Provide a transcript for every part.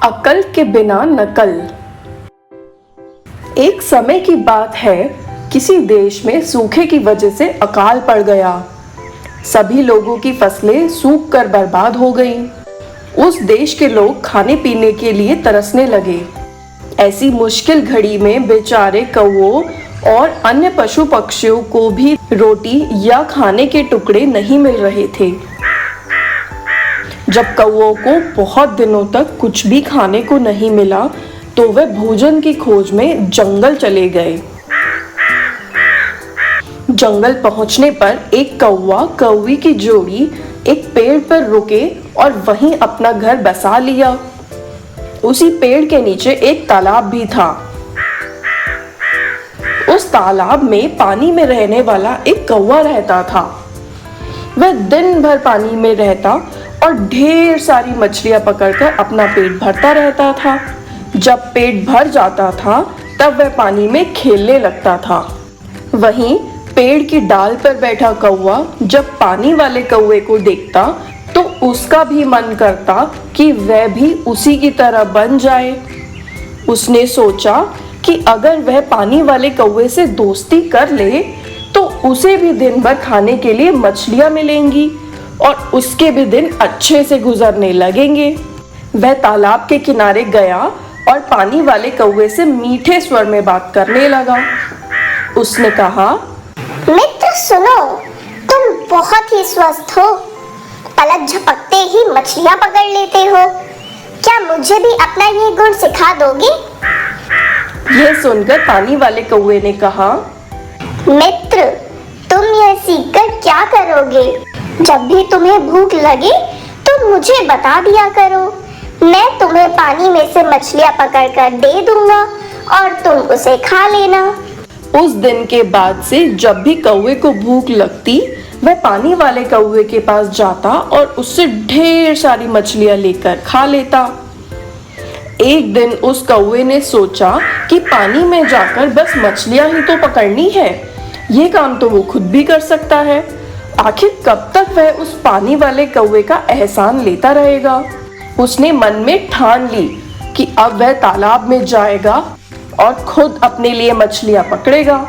अकल के बिना नकल। एक समय की बात है, किसी देश में सूखे की वजह से अकाल पड़ गया। सभी लोगों की फसलें सूख कर बर्बाद हो गईं। उस देश के लोग खाने पीने के लिए तरसने लगे। ऐसी मुश्किल घड़ी में बेचारे कौओं और अन्य पशु पक्षियों को भी रोटी या खाने के टुकड़े नहीं मिल रहे थे। जब कौओं को बहुत दिनों तक कुछ भी खाने को नहीं मिला तो वे भोजन की खोज में जंगल चले गए। जंगल पहुंचने पर एक कौवा कौवी की जोड़ी एक पेड़ पर रुके और वहीं अपना घर बसा लिया। उसी पेड़ के नीचे एक तालाब भी था। उस तालाब में पानी में रहने वाला एक कौवा रहता था। वह दिन भर पानी में रहता और ढेर सारी मछलियां पकड़कर अपना पेट भरता रहता था। जब पेट भर जाता था तब वह पानी में खेलने लगता था। वहीं पेड़ की डाल पर बैठा कौवा जब पानी वाले कौवे को देखता तो उसका भी मन करता कि वह भी उसी की तरह बन जाए। उसने सोचा कि अगर वह पानी वाले कौवे से दोस्ती कर ले तो उसे भी दिन भर खाने के लिए मछलियां मिलेंगी और उसके भी दिन अच्छे से गुजरने लगेंगे। वह तालाब के किनारे गया और पानी वाले कौवे से मीठे स्वर में बात करने लगा। उसने कहा, मित्र सुनो, तुम बहुत ही स्वस्थ हो। पलक झपकते ही मछलियां पकड़ लेते हो। क्या मुझे भी अपना ये गुण सिखा दोगे? यह सुनकर पानी वाले कौवे ने कहा, मित्र, तुम यह सीखकर क्या करोगे? जब भी तुम्हें भूख लगे तो मुझे बता दिया करो। मैं तुम्हें पानी में से मछलियां पकड़कर दे दूंगा और तुम उसे खा लेना। उस दिन के बाद से जब भी कौवे को भूख लगती वह पानी वाले कौवे के पास जाता और उससे ढेर सारी मछलियां लेकर खा लेता। एक दिन उस कौवे ने सोचा कि पानी में जाकर बस मछलियां ही तो पकड़नी है, ये काम तो वो खुद भी कर सकता है। आखिर कब तक वह उस पानी वाले कौवे का एहसान लेता रहेगा। उसने मन में ठान ली कि अब वह तालाब में जाएगा और खुद अपने लिए मछलियां पकड़ेगा।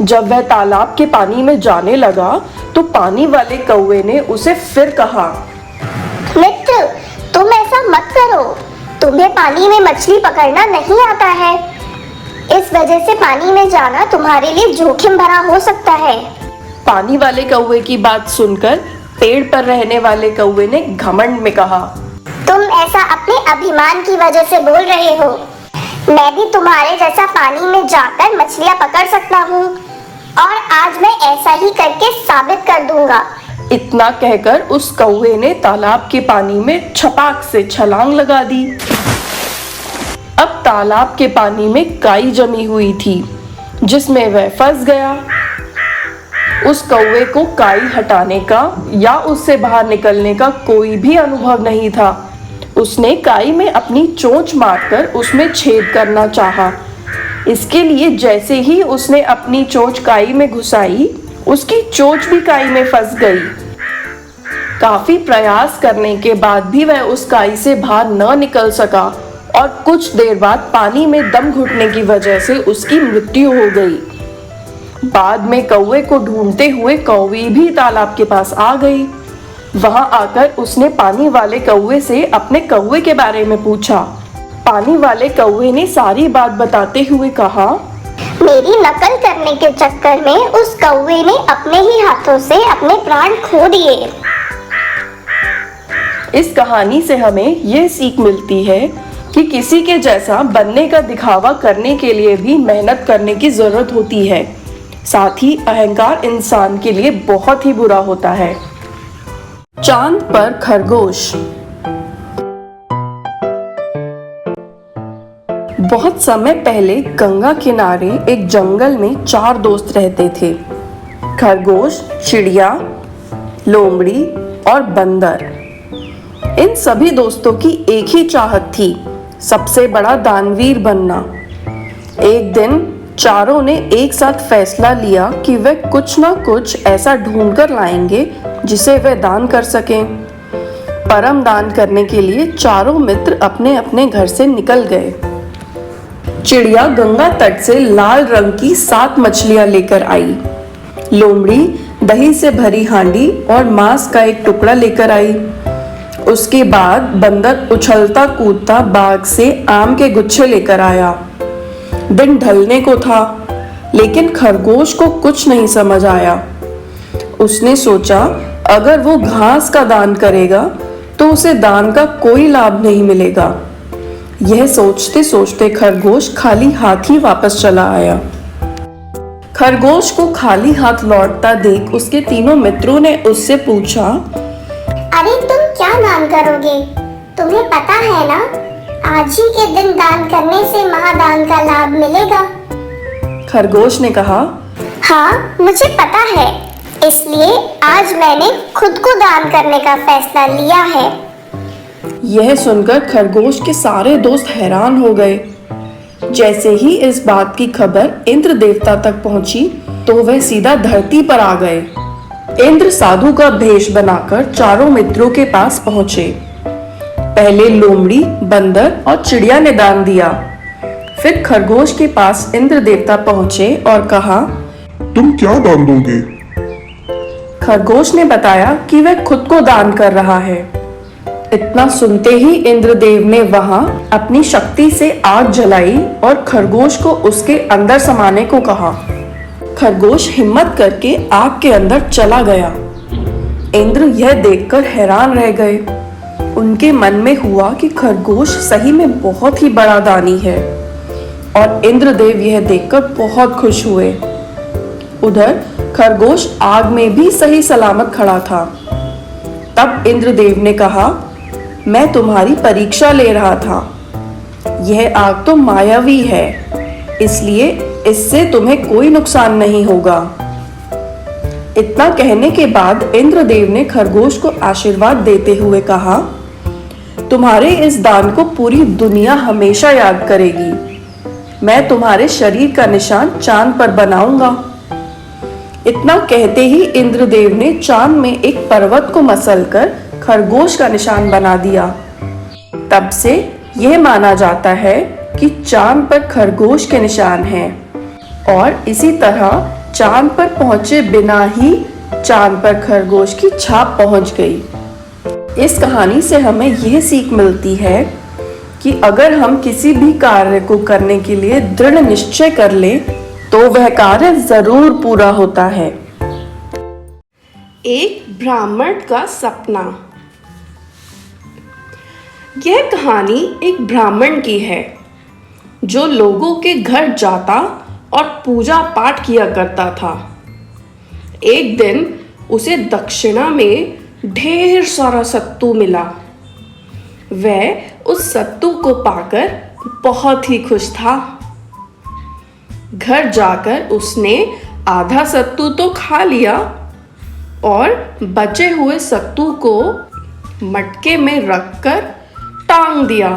जब वह तालाब के पानी में जाने लगा तो पानी वाले कौवे ने उसे फिर कहा, मित्र, तुम ऐसा मत करो। तुम्हें पानी में मछली पकड़ना नहीं आता है। इस वजह से पानी में जाना तुम्हारे लिए जोखिम भरा हो सकता है। पानी वाले कौवे की बात सुनकर पेड़ पर रहने वाले कौवे ने घमंड में कहा, तुम ऐसा अपने अभिमान की वजह से बोल रहे हो। मैं भी तुम्हारे जैसा पानी में जाकर मछलियां पकड़ सकता हूँ और आज मैं ऐसा ही करके साबित कर दूंगा। इतना कहकर उस कौवे ने तालाब के पानी में छपाक से छलांग लगा दी। अब तालाब के पानी में काई जमी हुई थी जिसमें वह फंस गया। उस कौवे को काई हटाने का या उससे बाहर निकलने का कोई भी अनुभव नहीं था। उसने काई में अपनी चोंच मारकर उसमें छेद करना चाहा। इसके लिए जैसे ही उसने अपनी चोंच काई में घुसाई, उसकी चोंच भी काई में फंस गई। काफी प्रयास करने के बाद भी वह उस काई से बाहर न निकल सका और कुछ देर बाद पानी में दम घुटने की वजह से उसकी मृत्यु हो गई। बाद में कौवे को ढूंढते हुए कौवी भी तालाब के पास आ गई। वहां आकर उसने पानी वाले कौवे से अपने कौवे के बारे में पूछा। पानी वाले कौवे ने सारी बात बताते हुए कहा, मेरी नकल करने के चक्कर में उस कौवे ने अपने ही हाथों से अपने प्राण खो दिए। इस कहानी से हमें यह सीख मिलती है कि किसी के जैसा बनने का दिखावा करने के लिए भी मेहनत करने की जरूरत होती है। साथ ही अहंकार इंसान के लिए बहुत ही बुरा होता है। चांद पर खरगोश। बहुत समय पहले गंगा किनारे एक जंगल में 4 दोस्त रहते थे, खरगोश, चिड़िया, लोमड़ी और बंदर। इन सभी दोस्तों की एक ही चाहत थी, सबसे बड़ा दानवीर बनना। एक दिन चारों ने एक साथ फैसला लिया कि वे कुछ ना कुछ ऐसा ढूंढकर लाएंगे जिसे वे दान कर सकें। परम दान करने के लिए चारों मित्र अपने अपने घर से निकल गए। चिड़िया गंगा तट से लाल रंग की 7 मछलियां लेकर आई। लोमड़ी दही से भरी हांडी और मांस का एक टुकड़ा लेकर आई। उसके बाद बंदर उछलता कूदता बाग से आम के गुच्छे लेकर आया। दिन ढलने को था, लेकिन खरगोश को कुछ नहीं समझ आया। उसने सोचा अगर वो घास का दान करेगा तो उसे दान का कोई लाभ नहीं मिलेगा। यह सोचते सोचते खरगोश खाली हाथ ही वापस चला आया। खरगोश को खाली हाथ लौटता देख उसके तीनों मित्रों ने उससे पूछा, अरे तुम क्या दान करोगे? तुम्हें पता है ना, आज ही के दिन दान करने से महादान का लाभ मिलेगा। खरगोश ने कहा, हाँ मुझे पता है, इसलिए आज मैंने खुद को दान करने का फैसला लिया है। यह सुनकर खरगोश के सारे दोस्त हैरान हो गए। जैसे ही इस बात की खबर इंद्र देवता तक पहुंची तो वह सीधा धरती पर आ गए। इंद्र साधु का भेष बनाकर चारों मित्रों के पास पहुंचे। पहले लोमड़ी, बंदर और चिड़िया ने दान दिया। फिर खरगोश के पास इंद्र देवता पहुंचे और कहा, तुम क्या दान दोगे? खरगोश ने बताया कि वह खुद को दान कर रहा है। इतना सुनते ही इंद्रदेव ने वहां अपनी शक्ति से आग जलाई और खरगोश को उसके अंदर समाने को कहा। खरगोश हिम्मत करके आग के अंदर चला गया। इंद्र यह देखकर हैरान रह गए। उनके मन में हुआ कि खरगोश सही में बहुत ही बड़ा दानी है और इंद्रदेव यह देखकर बहुत खुश हुए। उधर खरगोश आग में भी सही सलामत खड़ा था। तब इंद्रदेव ने कहा, मैं तुम्हारी परीक्षा ले रहा था। यह आग तो मायावी है, इसलिए इससे तुम्हें कोई नुकसान नहीं होगा। इतना कहने के बाद इंद्रदेव ने खरगोश को आशीर्वाद देते हुए कहा, तुम्हारे इस दान को पूरी दुनिया हमेशा याद करेगी। मैं तुम्हारे शरीर का निशान चांद पर बनाऊंगा। इतना कहते ही इंद्रदेव ने चांद में एक पर्वत को मसलकर खरगोश का निशान बना दिया। तब से यह माना जाता है कि चांद पर खरगोश के निशान हैं और इसी तरह चांद पर पहुंचे बिना ही चांद पर खरगोश की छाप पहुंच गई। इस कहानी से हमें यह सीख मिलती है कि अगर हम किसी भी कार्य को करने के लिए दृढ़ निश्चय कर लें तो वह कार्य जरूर पूरा होता है। एक ब्राह्मण का सपना। यह कहानी एक ब्राह्मण की है जो लोगों के घर जाता और पूजा पाठ किया करता था। एक दिन उसे दक्षिणा में ढेर सारा सत्तू मिला। वह उस सत्तू को पाकर बहुत ही खुश था। घर जाकर उसने आधा सत्तू तो खा लिया और बचे हुए सत्तू को मटके में रखकर टांग दिया।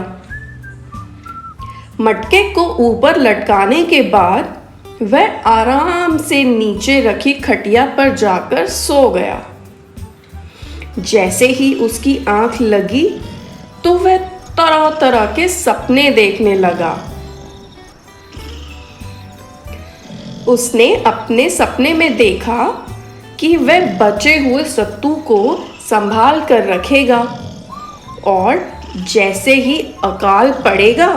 मटके को ऊपर लटकाने के बाद वह आराम से नीचे रखी खटिया पर जाकर सो गया। जैसे ही उसकी आंख लगी तो वह तरह तरह के सपने देखने लगा। उसने अपने सपने में देखा कि वह बचे हुए सत्तू को संभाल कर रखेगा और जैसे ही अकाल पड़ेगा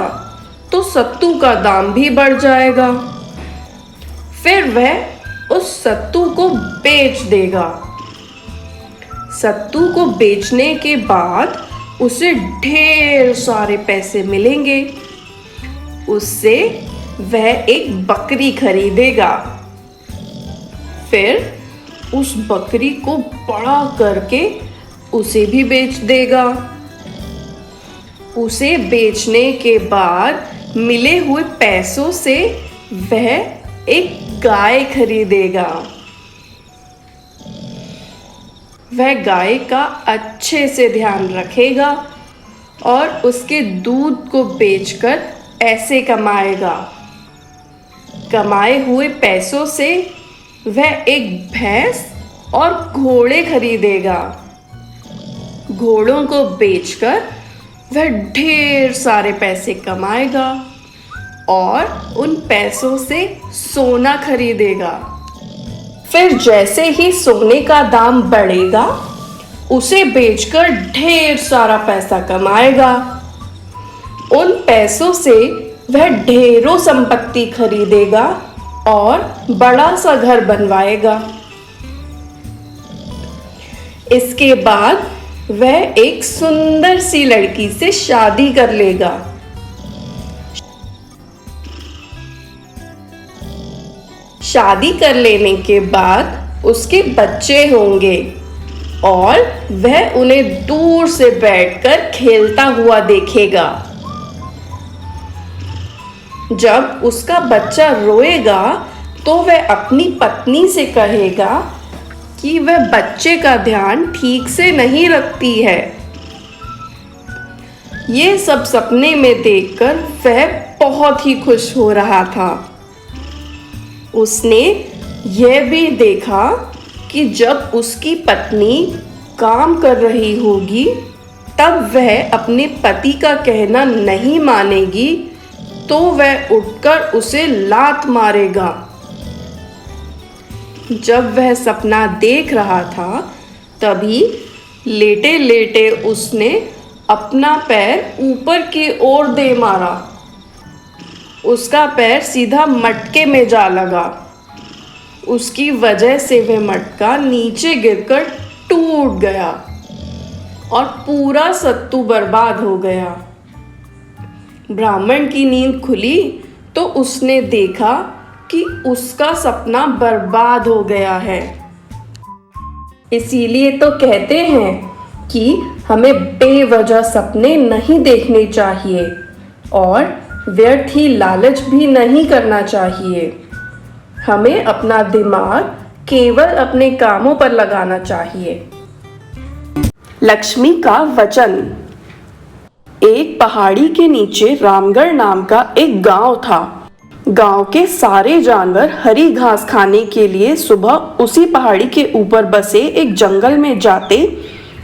तो सत्तू का दाम भी बढ़ जाएगा। फिर वह उस सत्तू को बेच देगा। सत्तू को बेचने के बाद उसे ढेर सारे पैसे मिलेंगे। उससे वह एक बकरी खरीदेगा। फिर उस बकरी को बड़ा करके उसे भी बेच देगा। उसे बेचने के बाद मिले हुए पैसों से वह एक गाय खरीदेगा। वह गाय का अच्छे से ध्यान रखेगा और उसके दूध को बेचकर पैसे कमाएगा। कमाए हुए पैसों से वह एक भैंस और घोड़े खरीदेगा। घोड़ों को बेचकर वह ढेर सारे पैसे कमाएगा और उन पैसों से सोना खरीदेगा। फिर जैसे ही सोने का दाम बढ़ेगा, उसे बेचकर ढेर सारा पैसा कमाएगा। उन पैसों से वह ढेरों संपत्ति खरीदेगा और बड़ा सा घर बनवाएगा। इसके बाद वह एक सुंदर सी लड़की से शादी कर लेगा। शादी कर लेने के बाद उसके बच्चे होंगे और वह उन्हें दूर से बैठकर खेलता हुआ देखेगा। जब उसका बच्चा रोएगा तो वह अपनी पत्नी से कहेगा कि वह बच्चे का ध्यान ठीक से नहीं रखती है। ये सब सपने में देखकर वह बहुत ही खुश हो रहा था। उसने यह भी देखा कि जब उसकी पत्नी काम कर रही होगी, तब वह अपने पति का कहना नहीं मानेगी तो वह उठकर उसे लात मारेगा। जब वह सपना देख रहा था, तभी लेटे लेटे उसने अपना पैर ऊपर की ओर दे मारा। उसका पैर सीधा मटके में जा लगा। उसकी वजह से वह मटका नीचे गिरकर टूट गया और पूरा सत्तू बर्बाद हो गया। ब्राह्मण की नींद खुली तो उसने देखा कि उसका सपना बर्बाद हो गया है। इसीलिए तो कहते हैं कि हमें बेवजह सपने नहीं देखने चाहिए और व्यर्थ ही लालच भी नहीं करना चाहिए। हमें अपना दिमाग केवल अपने कामों पर लगाना चाहिए। लक्ष्मी का वचन। एक पहाड़ी के नीचे रामगढ़ नाम का एक गांव था। गांव के सारे जानवर हरी घास खाने के लिए सुबह उसी पहाड़ी के ऊपर बसे एक जंगल में जाते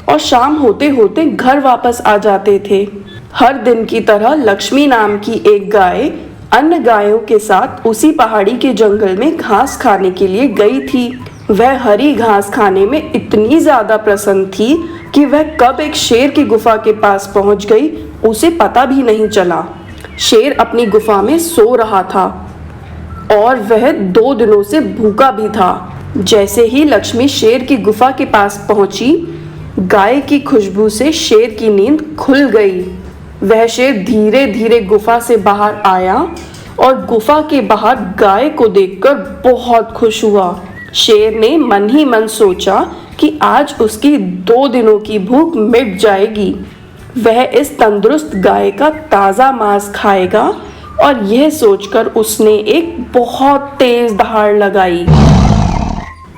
और शाम होते होते घर वापस आ जाते थे। हर दिन की तरह लक्ष्मी नाम की एक गाय अन्य गायों के साथ उसी पहाड़ी के जंगल में घास खाने के लिए गई थी। वह हरी घास खाने में इतनी ज्यादा प्रसन्न थी कि वह कब एक शेर की गुफा के पास पहुंच गई, उसे पता भी नहीं चला। शेर अपनी गुफा में सो रहा था और वह 2 दिनों से भूखा भी था। जैसे ही लक्ष्मी शेर की गुफा के पास पहुंची, गाय की खुशबू से शेर की नींद खुल गई। वह शेर धीरे धीरे गुफा से बाहर आया और गुफा के बाहर गाय को देखकर बहुत खुश हुआ। शेर ने मन ही मन सोचा कि आज उसकी 2 दिनों की भूख मिट जाएगी। वह इस तंदुरुस्त गाय का ताज़ा मांस खाएगा और यह सोचकर उसने एक बहुत तेज दहाड़ लगाई।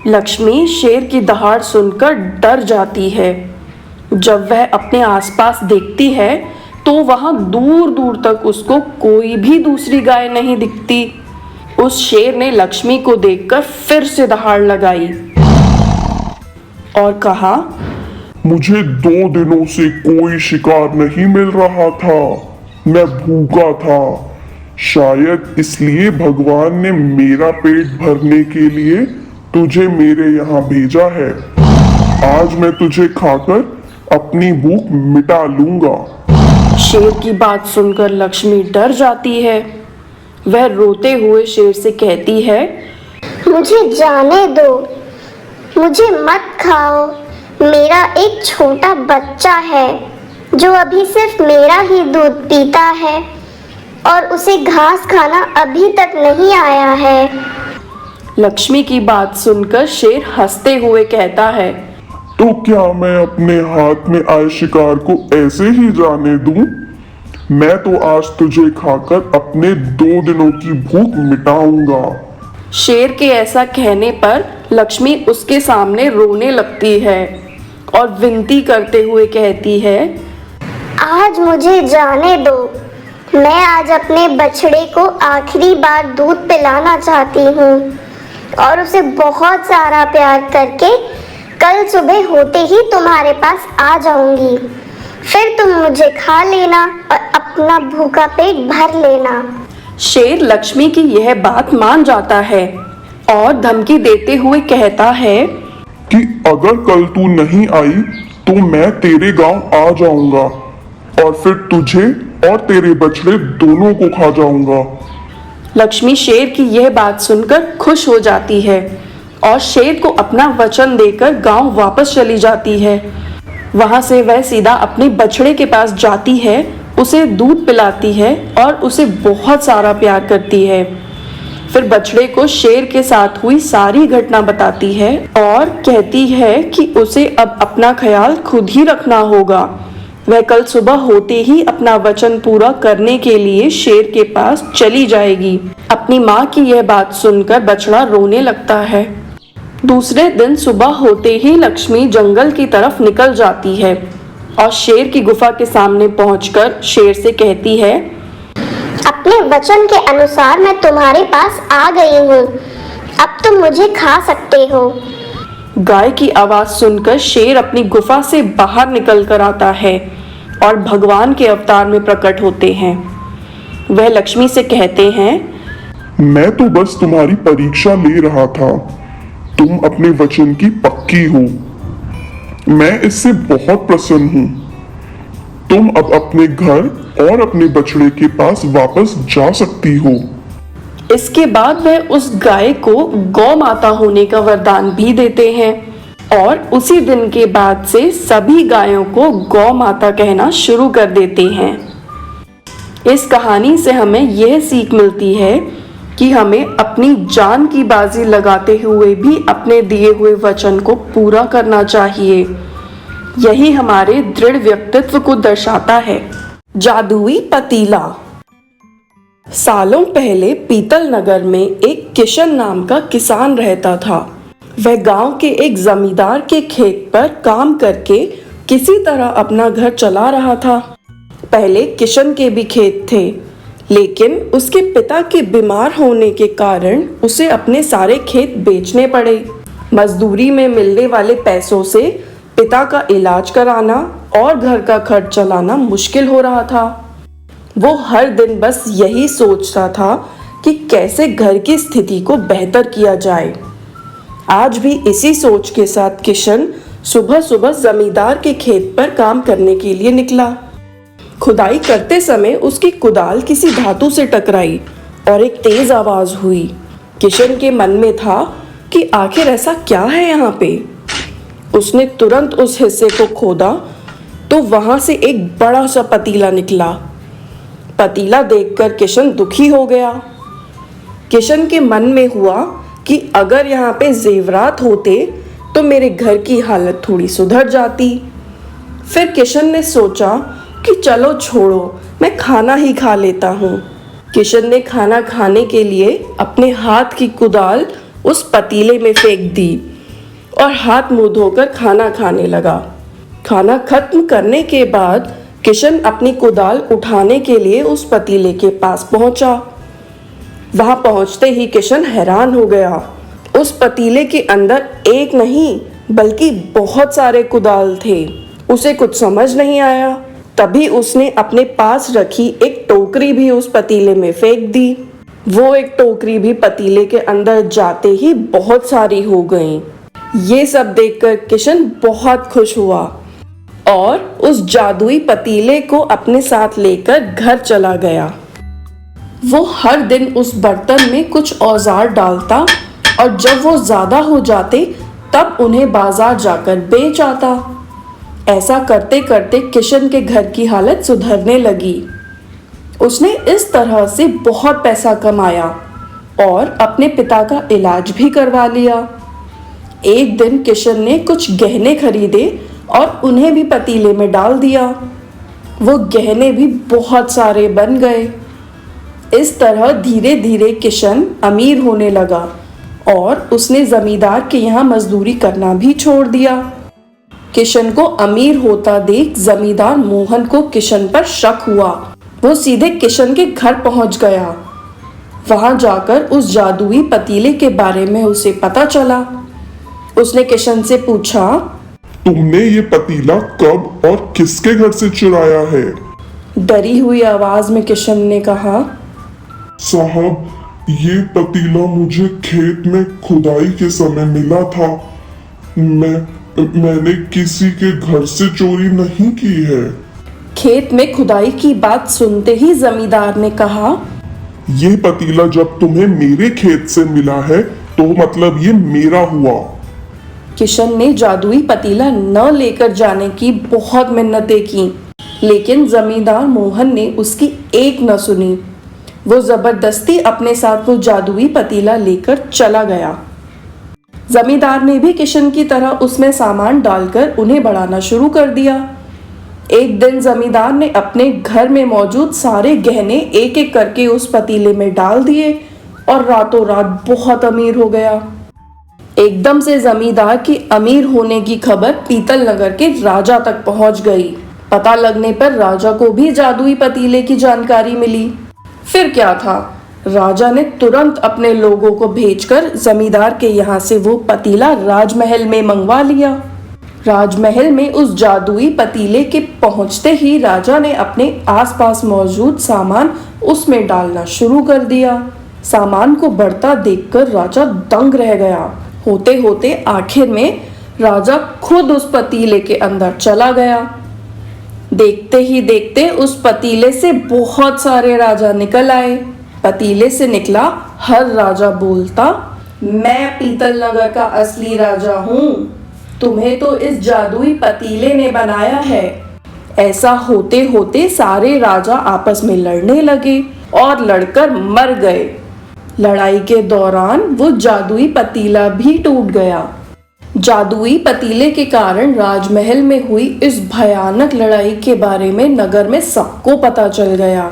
लक्ष्मी शेर की दहाड़ सुनकर डर जाती है। जब वह अपने आसपास देखती है तो वहां दूर दूर तक उसको कोई भी दूसरी गाय नहीं दिखती। उस शेर ने लक्ष्मी को देखकर फिर से दहाड़ लगाई और कहा, मुझे 2 दिनों से कोई शिकार नहीं मिल रहा था। मैं भूखा था। शायद इसलिए भगवान ने मेरा पेट भरने के लिए तुझे मेरे यहाँ भेजा है। आज मैं तुझे खाकर अपनी भूख मिटा लूंगा। शेर की बात सुनकर लक्ष्मी डर जाती है। वह रोते हुए शेर से कहती है, मुझे जाने दो, मुझे मत खाओ। मेरा एक छोटा बच्चा है जो अभी सिर्फ मेरा ही दूध पीता है और उसे घास खाना अभी तक नहीं आया है। लक्ष्मी की बात सुनकर शेर हंसते हुए कहता है, तो क्या मैं अपने हाथ में आए शिकार को ऐसे ही जाने दूं? मैं तो आज तुझे खाकर अपने 2 दिनों की भूख मिटाऊंगा। शेर के ऐसा कहने पर लक्ष्मी उसके सामने रोने लगती है और विनती करते हुए कहती है, आज मुझे जाने दो। मैं आज अपने बछड़े को आखिरी बार दूध पिलाना चाहती हूँ और उसे बहुत सारा प्यार करके कल सुबह होते ही तुम्हारे पास आ जाऊंगी। फिर तुम मुझे खा लेना और अपना भूखा पेट भर लेना। शेर लक्ष्मी की यह बात मान जाता है और धमकी देते हुए कहता है कि अगर कल तू नहीं आई तो मैं तेरे गांव आ जाऊंगा और फिर तुझे और तेरे बछड़े दोनों को खा जाऊंगा। लक्ष्मी शेर की यह बात सुनकर खुश हो जाती है और शेर को अपना वचन देकर गांव वापस चली जाती है। वहां से वह सीधा अपने बछड़े के पास जाती है, उसे दूध पिलाती है और उसे बहुत सारा प्यार करती है। फिर बछड़े को शेर के साथ हुई सारी घटना बताती है और कहती है कि उसे अब अपना ख्याल खुद ही रखना होगा। वह कल सुबह होते ही अपना वचन पूरा करने के लिए शेर के पास चली जाएगी। अपनी माँ की यह बात सुनकर बछड़ा रोने लगता है। दूसरे दिन सुबह होते ही लक्ष्मी जंगल की तरफ निकल जाती है और शेर की गुफा के सामने पहुंचकर शेर से कहती है, अपने वचन के अनुसार मैं तुम्हारे पास आ गई हूँ। अब तुम मुझे खा सकते हो। गाय की आवाज सुनकर शेर अपनी गुफा से बाहर निकल कर आता है और भगवान के अवतार में प्रकट होते हैं। वह लक्ष्मी से कहते हैं, मैं तो बस तुम्हारी परीक्षा ले रहा था। तुम अपने वचन की पक्की हो। मैं इससे बहुत प्रसन्न हूँ। तुम अब अपने घर और अपने बछड़े के पास वापस जा सकती हो। इसके बाद वह उस गाय को गौ माता होने का वरदान भी देते हैं और उसी दिन के बाद से सभी गायों को गौ माता कहना शुरू कर देते हैं। इस कहानी से हमें यह सीख मिलती है कि हमें अपनी जान की बाजी लगाते हुए भी अपने दिए हुए वचन को पूरा करना चाहिए। यही हमारे दृढ़ व्यक्तित्व को दर्शाता है। जादुई पतीला। सालों पहले पीतल नगर में एक किशन नाम का किसान रहता था। वह गांव के एक जमींदार के खेत पर काम करके किसी तरह अपना घर चला रहा था। पहले किशन के भी खेत थे, लेकिन उसके पिता के बीमार होने के कारण उसे अपने सारे खेत बेचने पड़े। मजदूरी में मिलने वाले पैसों से पिता का इलाज कराना और घर का खर्च चलाना मुश्किल हो रहा था। वो हर दिन बस यही सोचता था कि कैसे घर की स्थिति को बेहतर किया जाए। आज भी इसी सोच के साथ किशन सुबह सुबह जमींदार के खेत पर काम करने के लिए निकला। खुदाई करते समय उसकी कुदाल किसी धातु से टकराई और एक तेज आवाज हुई। किशन के मन में था कि आखिर ऐसा क्या है यहाँ पे। उसने तुरंत उस हिस्से को खोदा तो वहां से एक बड़ा सा पतीला निकला। पतीला देखकर किशन दुखी हो गया। किशन के मन में हुआ कि अगर यहाँ पे जेवरात होते तो मेरे घर की हालत थोड़ी सुधर जाती। फिर किशन ने सोचा कि चलो छोड़ो, मैं खाना ही खा लेता हूँ। किशन ने खाना खाने के लिए अपने हाथ की कुदाल उस पतीले में फेंक दी और हाथ मुंह धोकर खाना खाने लगा। खाना खत्म करने के बाद किशन अपनी कुदाल उठाने के लिए उस पतीले के पास पहुंचा। वहां पहुंचते ही किशन हैरान हो गया। उस पतीले के अंदर एक नहीं बल्कि बहुत सारे कुदाल थे। उसे कुछ समझ नहीं आया। तभी उसने अपने पास रखी एक टोकरी भी उस पतीले में फेंक दी। वो एक टोकरी भी पतीले के अंदर जाते ही बहुत सारी हो गई। ये सब देखकर किशन बहुत खुश हुआ और उस जादुई पतीले को अपने साथ लेकर घर चला गया। वो हर दिन उस बर्तन में कुछ औजार डालता और जब वो ज्यादा हो जाते तब उन्हें बाजार जाकर बेच आता। ऐसा करते करते किशन के घर की हालत सुधरने लगी। उसने इस तरह से बहुत पैसा कमाया और अपने पिता का इलाज भी करवा लिया। एक दिन किशन ने कुछ गहने खरीदे और उन्हें भी पतीले में डाल दिया। वो गहने भी बहुत सारे बन गए। इस तरह धीरे धीरे किशन अमीर होने लगा और उसने जमींदार के यहाँ मजदूरी करना भी छोड़ दिया। किशन को अमीर होता देख जमींदार मोहन को किशन पर शक हुआ। वो सीधे किशन के घर पहुंच गया। वहां जाकर उस जादुई पतीले के बारे में उसे पता चला। उसने किशन से पूछा। तुमने ये पतीला कब और किसके घर से चुराया है? डरी हुई आवाज में किशन ने कहा। साहब, ये पतीला मुझे खेत में खुदाई के समय मिला था। मैंने किसी के घर से चोरी नहीं की है। खेत में खुदाई की बात सुनते ही जमींदार ने कहा। ये पतीला जब तुम्हें मेरे खेत से मिला है तो मतलब ये मेरा हुआ। किशन ने जादुई पतीला न लेकर जाने की बहुत मिन्नतें की, लेकिन जमींदार मोहन ने उसकी एक न सुनी। वो जबरदस्ती अपने साथ वो जादुई पतीला लेकर चला गया। जमींदार ने भी किशन की तरह उसमें सामान डालकर उन्हें बढ़ाना शुरू कर दिया। एक दिन जमींदार ने अपने घर में मौजूद सारे गहने एक एक करके उस पतीले में डाल दिए और रातों रात बहुत अमीर हो गया। एकदम से जमींदार की अमीर होने की खबर पीतल नगर के राजा तक पहुंच गई। पता लगने पर राजा को भी जादुई पतीले की जानकारी मिली। फिर क्या था, राजा ने तुरंत अपने लोगों को भेजकर जमींदार के यहाँ से वो पतीला राजमहल में मंगवा लिया। राजमहल में उस जादुई पतीले के पहुंचते ही राजा ने अपने आसपास मौजूद सामान उसमें डालना शुरू कर दिया। सामान को बढ़ता देखकर राजा दंग रह गया। होते होते आखिर में राजा खुद उस पतीले के अंदर चला गया। देखते ही देखते उस पतीले से बहुत सारे राजा निकल आए। पतीले से निकला हर राजा बोलता, मैं पीतल नगर का असली राजा हूँ, तुम्हें तो इस जादुई पतीले ने बनाया है। ऐसा होते होते सारे राजा आपस में लड़ने लगे और लड़कर मर गए। लड़ाई के दौरान वो जादुई पतीला भी टूट गया। जादुई पतीले के कारण राजमहल में हुई इस भयानक लड़ाई के बारे में नगर में सबको पता चल गया।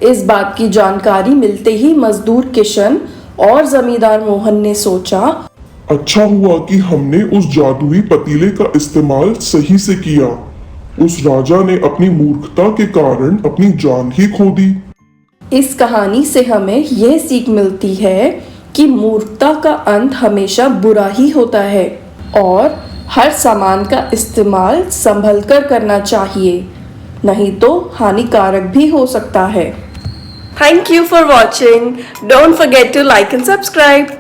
इस बात की जानकारी मिलते ही मजदूर किशन और जमींदार मोहन ने सोचा, अच्छा हुआ कि हमने उस जादुई पतीले का इस्तेमाल सही से किया। उस राजा ने अपनी मूर्खता के कारण अपनी जान ही खो दी। इस कहानी से हमें यह सीख मिलती है कि मूर्खता का अंत हमेशा बुरा ही होता है और हर सामान का इस्तेमाल संभल कर करना चाहिए, नहीं तो हानिकारक भी हो सकता है। Thank you for watching. Don't forget to like and subscribe.